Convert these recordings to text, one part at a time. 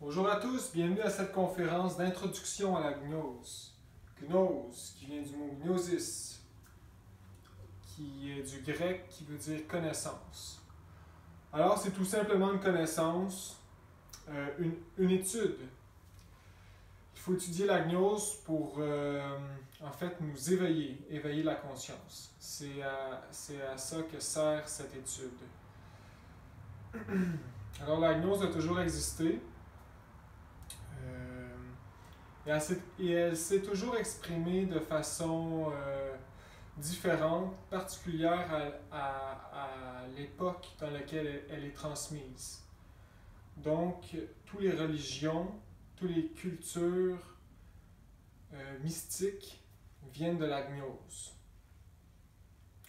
Bonjour à tous, bienvenue à cette conférence d'introduction à la gnose. Gnose, qui vient du mot gnosis, qui est du grec, qui veut dire connaissance. Alors, c'est tout simplement une connaissance, une étude. Il faut étudier la gnose pour, en fait, nous éveiller la conscience. C'est à ça que sert cette étude. Alors, la gnose a toujours existé. Et elle s'est toujours exprimée de façon différente, particulière à l'époque dans laquelle elle est transmise. Donc, toutes les religions, toutes les cultures mystiques viennent de la gnose.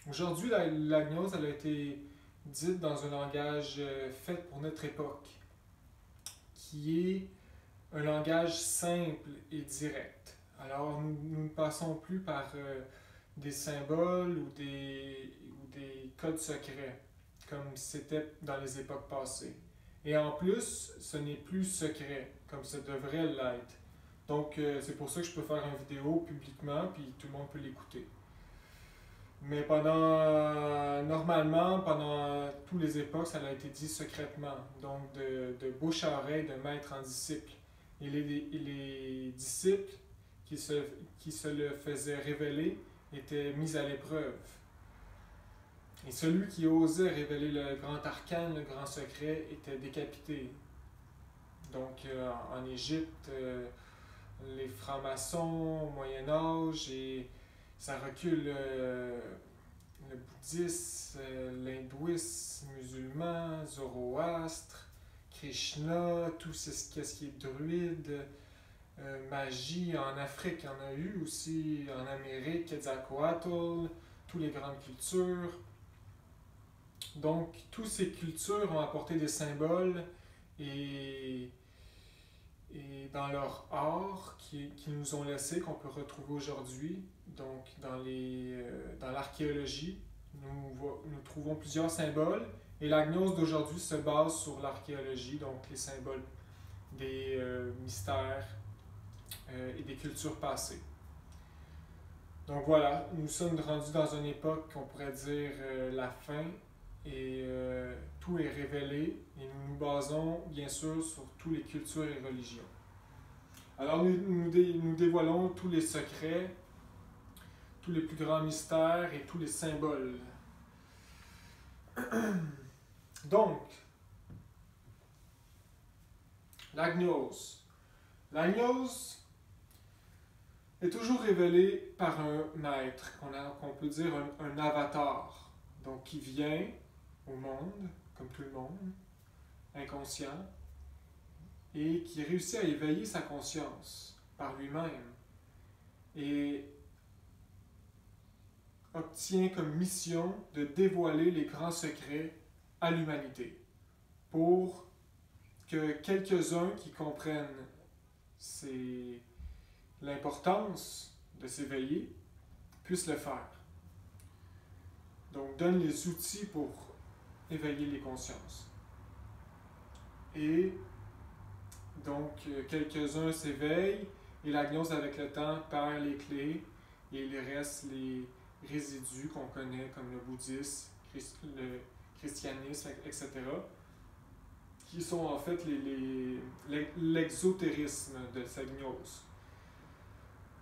Aujourd'hui, la gnose elle a été dite dans un langage fait pour notre époque, qui est un langage simple et direct. Alors, nous ne passons plus par des symboles ou des codes secrets, comme c'était dans les époques passées. Et en plus, ce n'est plus secret, comme ça devrait l'être. Donc, c'est pour ça que je peux faire une vidéo publiquement, puis tout le monde peut l'écouter. Mais normalement, pendant toutes les époques, ça a été dit secrètement. Donc, de bouche à oreille, de maître en disciple. Et les disciples qui se le faisaient révéler étaient mis à l'épreuve. Et celui qui osait révéler le grand arcane, le grand secret, était décapité. Donc en Égypte, les francs-maçons au Moyen-Âge, et ça recule le bouddhisme, l'hindouisme musulman, Zoroastre, Krishna, tout ce qui est druide, magie en Afrique, il y en a eu aussi, en Amérique, Quetzalcoatl, toutes les grandes cultures. Donc, toutes ces cultures ont apporté des symboles et dans leur art qui nous ont laissé, qu'on peut retrouver aujourd'hui. Donc, dans l'archéologie, nous trouvons plusieurs symboles. Et la gnose d'aujourd'hui se base sur l'archéologie, donc les symboles des mystères et des cultures passées. Donc voilà, nous sommes rendus dans une époque qu'on pourrait dire la fin, et tout est révélé, et nous nous basons bien sûr sur toutes les cultures et religions. Alors nous dévoilons tous les secrets, tous les plus grands mystères et tous les symboles. Donc, la gnose. La gnose est toujours révélée par un maître, qu'on peut dire un avatar, donc qui vient au monde, comme tout le monde, inconscient, et qui réussit à éveiller sa conscience par lui-même et obtient comme mission de dévoiler les grands secrets à l'humanité pour que quelques-uns qui comprennent l'importance de s'éveiller puissent le faire. Donc, donne les outils pour éveiller les consciences. Et donc, quelques-uns s'éveillent et la gnose, avec le temps, perd les clés et il reste les résidus qu'on connaît comme le bouddhisme, le christianisme, etc., qui sont en fait l'exotérisme de cette gnose.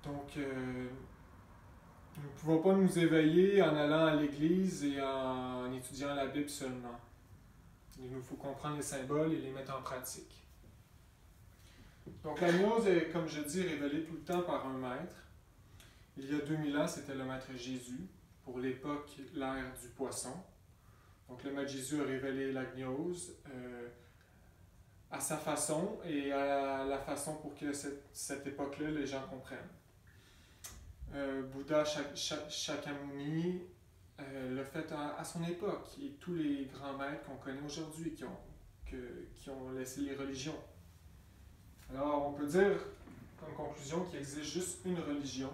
Donc, nous ne pouvons pas nous éveiller en allant à l'église et en étudiant la Bible seulement. Il nous faut comprendre les symboles et les mettre en pratique. Donc la gnose est, comme je dis, révélée tout le temps par un maître. Il y a 2000 ans, c'était le maître Jésus, pour l'époque, l'ère du poisson. Donc le maître Jésus a révélé la gnose à sa façon et à la façon pour que cette époque-là, les gens comprennent. Bouddha Shakyamuni l'a fait à son époque, et tous les grands maîtres qu'on connaît aujourd'hui qui ont laissé les religions. Alors on peut dire, comme conclusion, qu'il existe juste une religion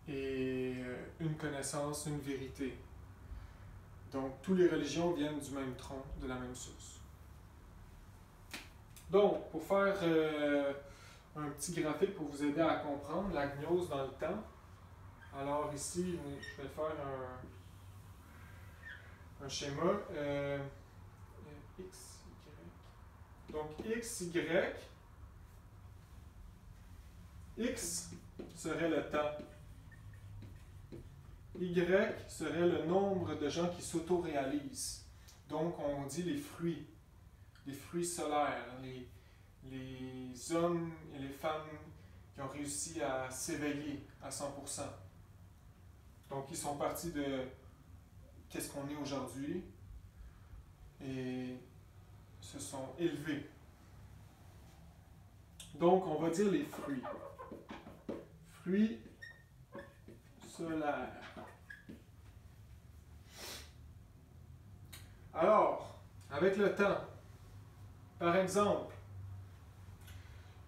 et une connaissance, une vérité. Donc toutes les religions viennent du même tronc, de la même source. Donc, pour faire un petit graphique pour vous aider à comprendre la gnose dans le temps, alors ici, je vais faire un schéma X, Y. Donc, X, Y. X serait le temps. Y serait le nombre de gens qui s'auto-réalisent. Donc, on dit les fruits solaires, les hommes et les femmes qui ont réussi à s'éveiller à 100%. Donc, ils sont partis de qu'est-ce qu'on est aujourd'hui et se sont élevés. Donc, on va dire les fruits. Fruits solaires. Alors, avec le temps, par exemple,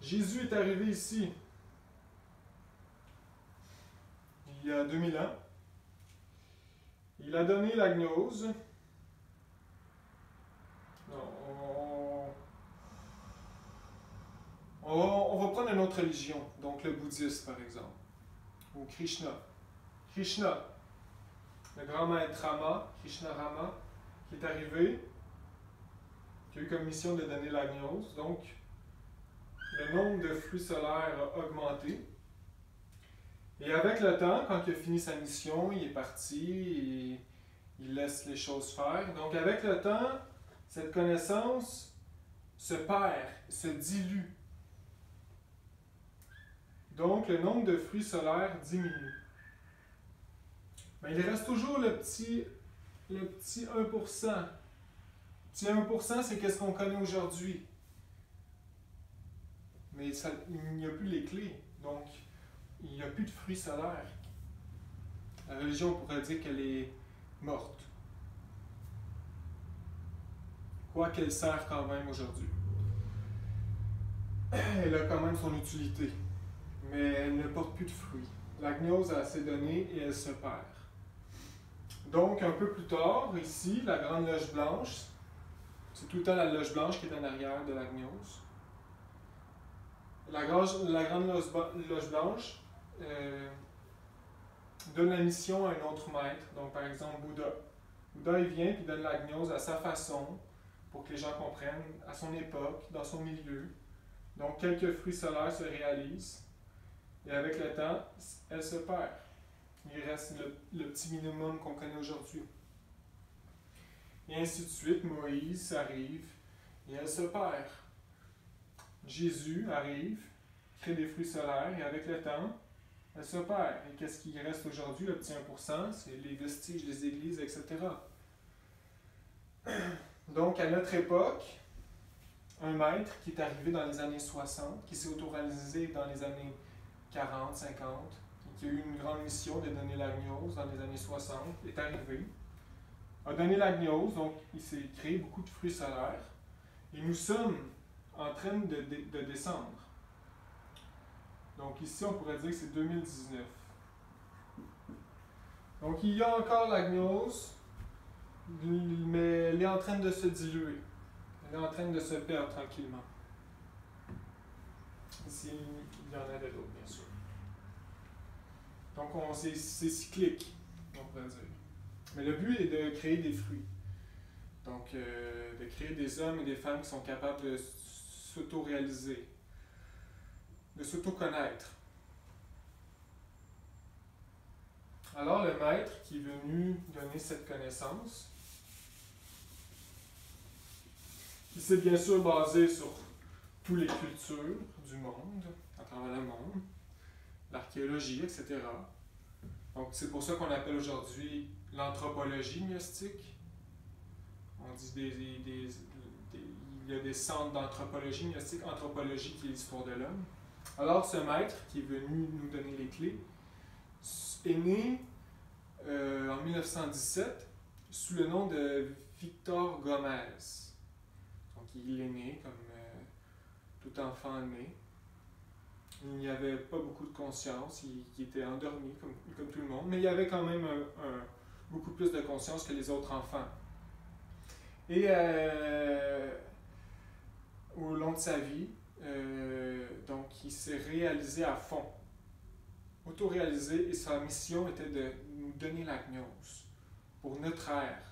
Jésus est arrivé ici il y a 2000 ans. Il a donné la gnose. On va prendre une autre religion, donc le bouddhisme par exemple, ou Krishna. Krishna, le grand maître Rama, Krishna Rama, qui est arrivé, qui a eu comme mission de donner la gnose. Donc, le nombre de fruits solaires a augmenté. Et avec le temps, quand il a fini sa mission, il est parti et il laisse les choses faire. Donc, avec le temps, cette connaissance se perd, se dilue. Donc, le nombre de fruits solaires diminue. Mais il reste toujours le petit 1%. Le petit 1%, c'est qu'est-ce qu'on connaît aujourd'hui. Mais ça, il n'y a plus les clés. Donc, il n'y a plus de fruits solaires. La religion pourrait dire qu'elle est morte. Quoi qu'elle sert quand même aujourd'hui. Elle a quand même son utilité. Mais elle ne porte plus de fruits. La gnose a assez donné et elle se perd. Donc, un peu plus tard, ici, la grande loge blanche, c'est tout le temps la loge blanche qui est en arrière de la gnose. La grande loge blanche donne la mission à un autre maître, donc par exemple Bouddha. Bouddha, il vient et donne la gnose à sa façon, pour que les gens comprennent, à son époque, dans son milieu. Donc, quelques fruits solaires se réalisent, et avec le temps, elle se perd. Il reste le petit minimum qu'on connaît aujourd'hui. Et ainsi de suite, Moïse arrive et elle se perd. Jésus arrive, crée des fruits solaires et avec le temps, elle se perd. Et qu'est-ce qui reste aujourd'hui, le petit 1%? C'est les vestiges des églises, etc. Donc, à notre époque, un maître qui est arrivé dans les années 60, qui s'est auto-réalisé dans les années 40, 50, qui a eu une grande mission de donner la gnose dans les années 60, est arrivé, a donné la gnose, donc il s'est créé beaucoup de fruits solaires, et nous sommes en train de descendre. Donc ici, on pourrait dire que c'est 2019. Donc il y a encore la gnose, mais elle est en train de se diluer. Elle est en train de se perdre tranquillement. Ici, il y en a d'autres, bien sûr. Donc, c'est cyclique, on pourrait dire. Mais le but est de créer des fruits. Donc, de créer des hommes et des femmes qui sont capables de s'auto-réaliser, de s'auto-connaître. Alors, le maître qui est venu donner cette connaissance, qui s'est bien sûr basé sur toutes les cultures du monde, à travers le monde, l'archéologie, etc. Donc, c'est pour ça qu'on appelle aujourd'hui l'anthropologie gnostique. On dit il y a des centres d'anthropologie gnostique, anthropologie qui est l'histoire de l'homme. Alors, ce maître qui est venu nous donner les clés est né en 1917 sous le nom de Victor Gomez. Donc, il est né comme tout enfant né. Il n'y avait pas beaucoup de conscience, il était endormi comme tout le monde, mais il avait quand même beaucoup plus de conscience que les autres enfants. Et au long de sa vie, donc il s'est réalisé à fond, auto-réalisé, et sa mission était de nous donner la gnose pour notre ère.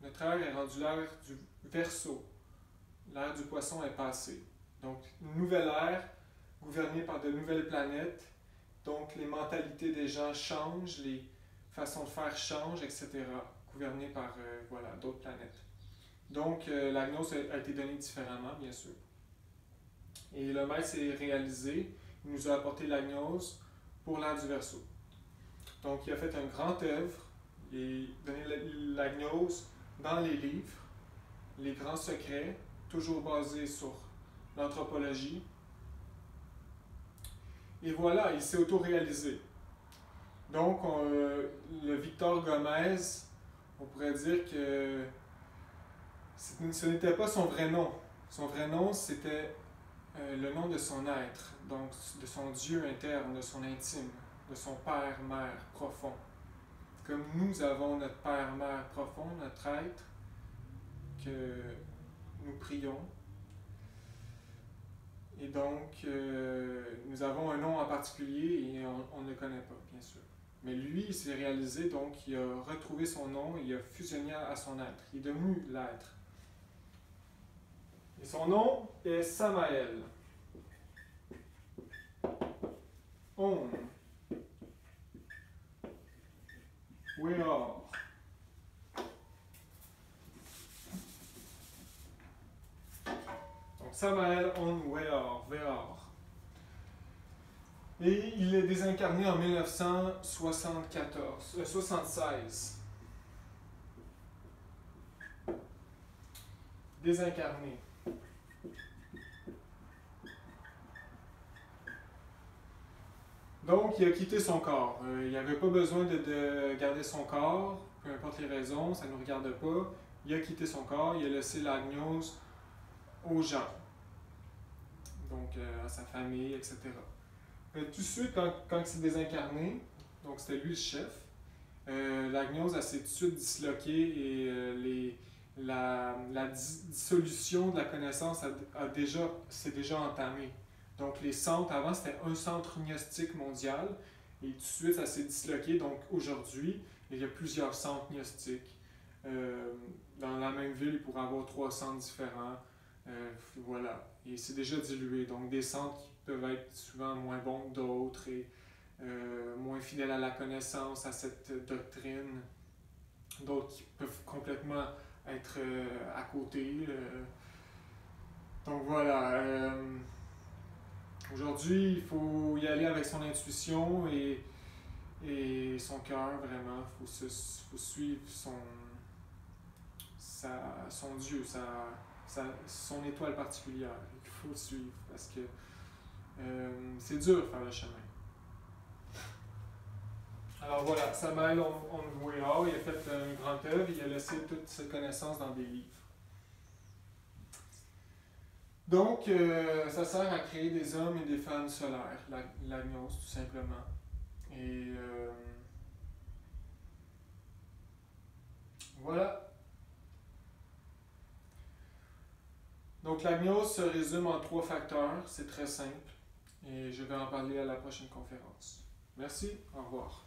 Notre ère est rendue l'ère du Verseau. L'ère du Poisson est passée. Donc, une nouvelle ère gouvernée par de nouvelles planètes. Donc, les mentalités des gens changent, les façons de faire changent, etc. Gouvernée par voilà, d'autres planètes. Donc, la gnose a été donnée différemment, bien sûr. Et le maître s'est réalisé. Il nous a apporté la gnose pour l'ère du Verseau. Donc, il a fait un grand œuvre. Il a donné la gnose dans les livres, les grands secrets, toujours basés sur l'anthropologie. Et voilà, il s'est auto-réalisé. Donc, le Victor Gomez, on pourrait dire que ce n'était pas son vrai nom. Son vrai nom, c'était le nom de son être, donc de son Dieu interne, de son intime, de son Père-Mère profond. Comme nous avons notre Père-Mère profond, notre être, que nous prions. Et donc, nous avons un nom en particulier et on ne le connaît pas, bien sûr. Mais lui, il s'est réalisé, donc il a retrouvé son nom, il a fusionné à son être. Il est devenu l'être. Et son nom est Samael. Om. Weor. Donc Samael Om Weor. Et il est désincarné en 1976. Désincarné. Donc, il a quitté son corps. Il n'avait pas besoin de garder son corps, peu importe les raisons, ça ne nous regarde pas. Il a quitté son corps, il a laissé la gnose aux gens, donc à sa famille, etc. Tout de suite, quand il s'est désincarné, donc c'était lui le chef, la gnose s'est tout de suite disloquée et la dissolution de la connaissance s'est déjà entamée. Donc les centres, avant c'était un centre gnostique mondial, et tout de suite ça s'est disloqué. Donc aujourd'hui, il y a plusieurs centres gnostiques. Dans la même ville, il pourrait y avoir 3 centres différents. Voilà, et c'est déjà dilué. Donc des centres qui peuvent être souvent moins bons que d'autres et moins fidèles à la connaissance, à cette doctrine. D'autres qui peuvent complètement être à côté. Donc voilà. Aujourd'hui, il faut y aller avec son intuition et son cœur, vraiment. Il faut suivre son Dieu, son étoile particulière. Il faut le suivre parce que c'est dur de faire le chemin. Alors voilà, Samael Onweor, il a fait un grand œuvre, il a laissé toutes ses connaissances dans des livres. Donc, ça sert à créer des hommes et des femmes solaires, la gnose, tout simplement. Et voilà. Donc, la gnose se résume en 3 facteurs, c'est très simple. Et je vais en parler à la prochaine conférence. Merci, au revoir.